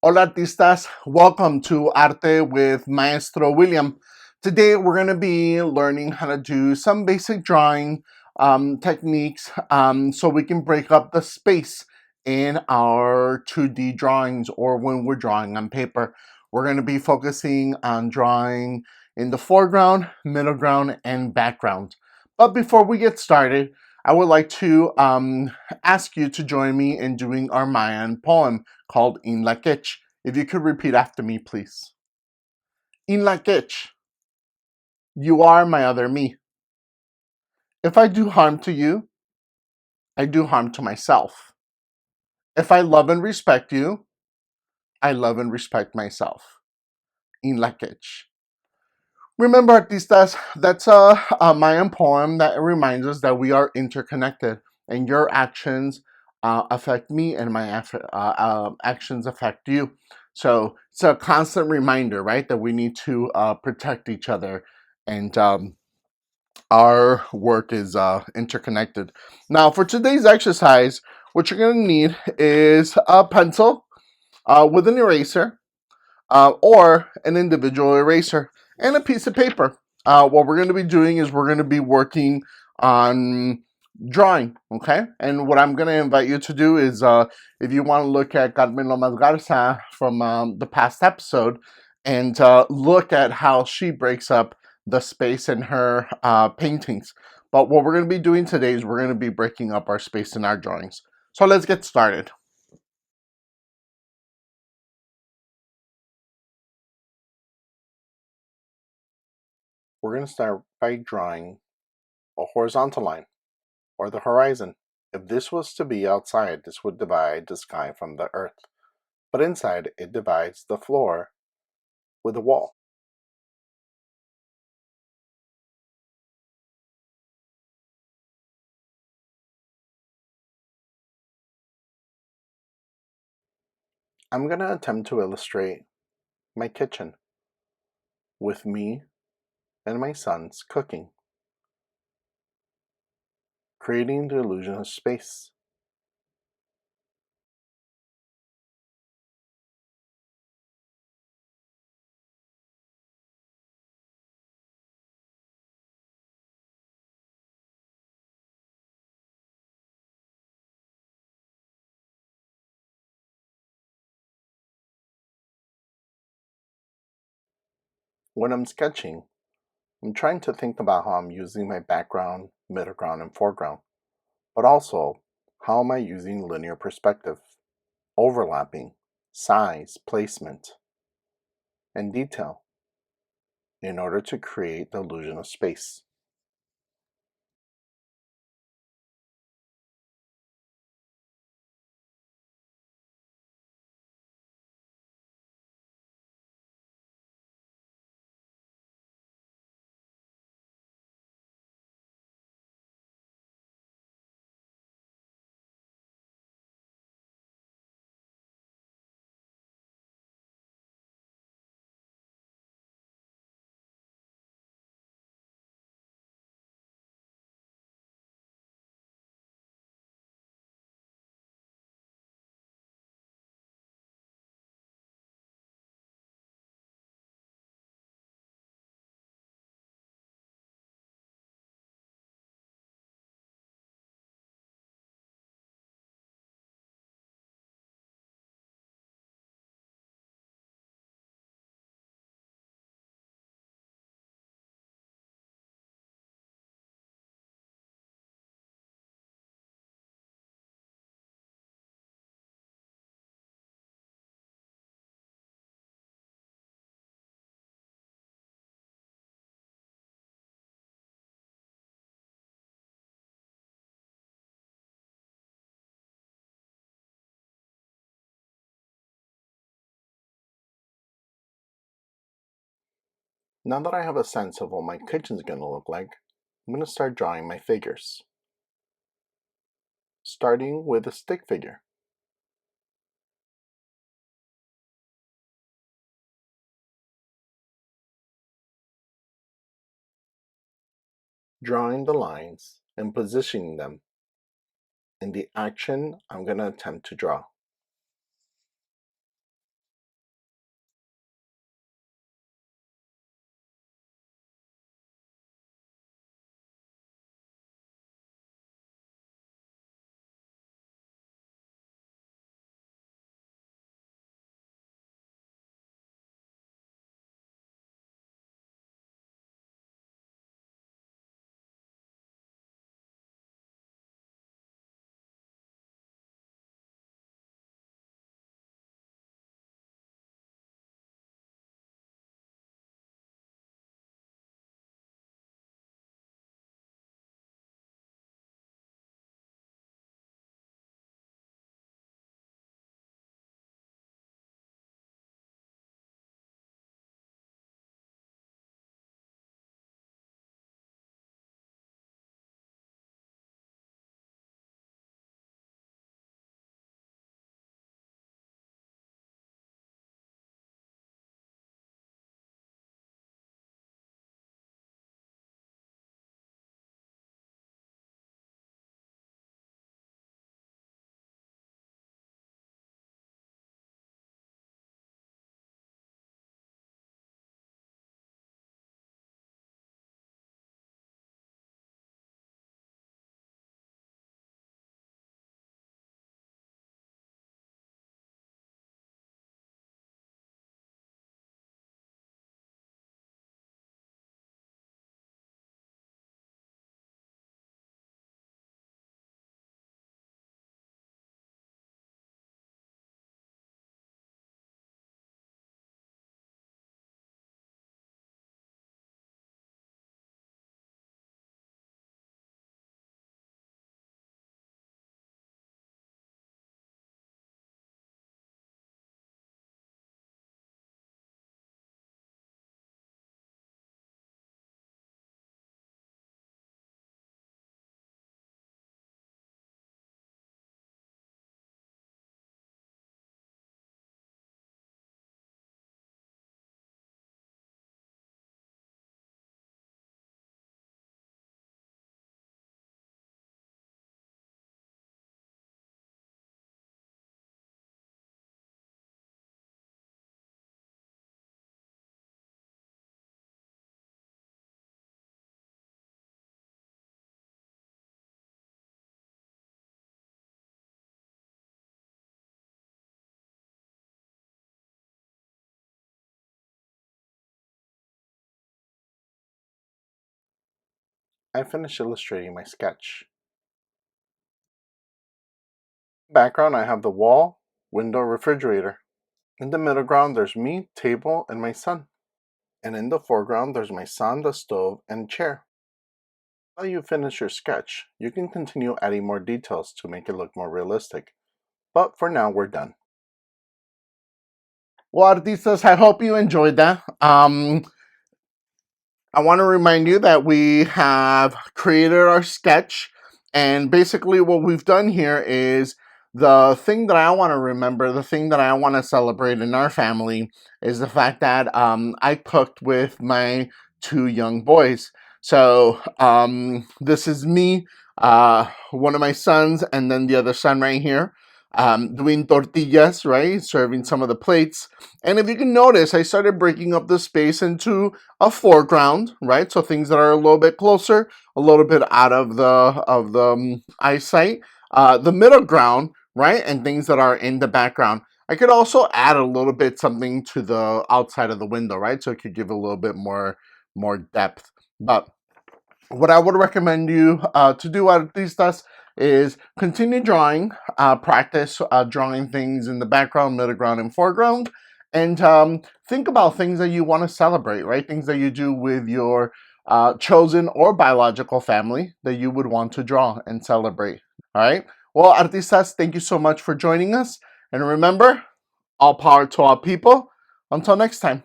Hola artistas, welcome to Arte with Maestro William. Today we're going to be learning how to do some basic drawing techniques so we can break up the space in our 2D drawings or when we're drawing on paper. We're going to be focusing on drawing in the foreground, middle ground, and background. But before we get started, I would like to ask you to join me in doing our Mayan poem called In La Quech. If you could repeat after me, please. In La Quech, you are my other me. If I do harm to you, I do harm to myself. If I love and respect you, I love and respect myself. In La Quech. Remember, artistas, that's a Mayan poem that reminds us that we are interconnected and your actions affect me and my actions affect you. So it's a constant reminder, right, that we need to protect each other and our work is interconnected. Now, for today's exercise, what you're going to need is a pencil with an eraser or an individual eraser and a piece of paper. What we're going to be doing is we're going to be working on drawing, okay? And what I'm going to invite you to do is if you want to look at Carmen Lomas Garza from the past episode and look at how she breaks up the space in her paintings. But what we're going to be doing today is we're going to be breaking up our space in our drawings. So let's get started. We're going to start by drawing a horizontal line, or the horizon. If this was to be outside, this would divide the sky from the earth. But inside, it divides the floor with a wall. I'm going to attempt to illustrate my kitchen with me and my sons cooking, creating the illusion of space. When I'm sketching, I'm trying to think about how I'm using my background, middle ground, and foreground, but also how am I using linear perspective, overlapping, size, placement, and detail in order to create the illusion of space. Now that I have a sense of what my kitchen's going to look like, I'm going to start drawing my figures. Starting with a stick figure. Drawing the lines and positioning them in the action I'm going to attempt to draw. I finished illustrating my sketch. Background, I have the wall, window, refrigerator. In the middle ground, there's me, table, and my son. And in the foreground, there's my son, the stove, and chair. While you finish your sketch, you can continue adding more details to make it look more realistic. But for now, we're done. Well, artistas, I hope you enjoyed that. I want to remind you that we have created our sketch, and basically what we've done here is the thing that I want to remember, the thing that I want to celebrate in our family is the fact that I cooked with my two young boys. So this is me, one of my sons, and then the other son right here. Doing tortillas, right? Serving some of the plates. And if you can notice, I started breaking up the space into a foreground, right? So things that are a little bit closer, a little bit out of the eyesight. The middle ground, right, and things that are in the background. I could also add a little bit something to the outside of the window, right? So it could give a little bit more depth. But what I would recommend you to do, artistas, is continue drawing, practice drawing things in the background, middle ground, and foreground, and think about things that you want to celebrate, right? Things that you do with your chosen or biological family that you would want to draw and celebrate. All right. Well, artistas, thank you so much for joining us, and remember, all power to all people. Until next time.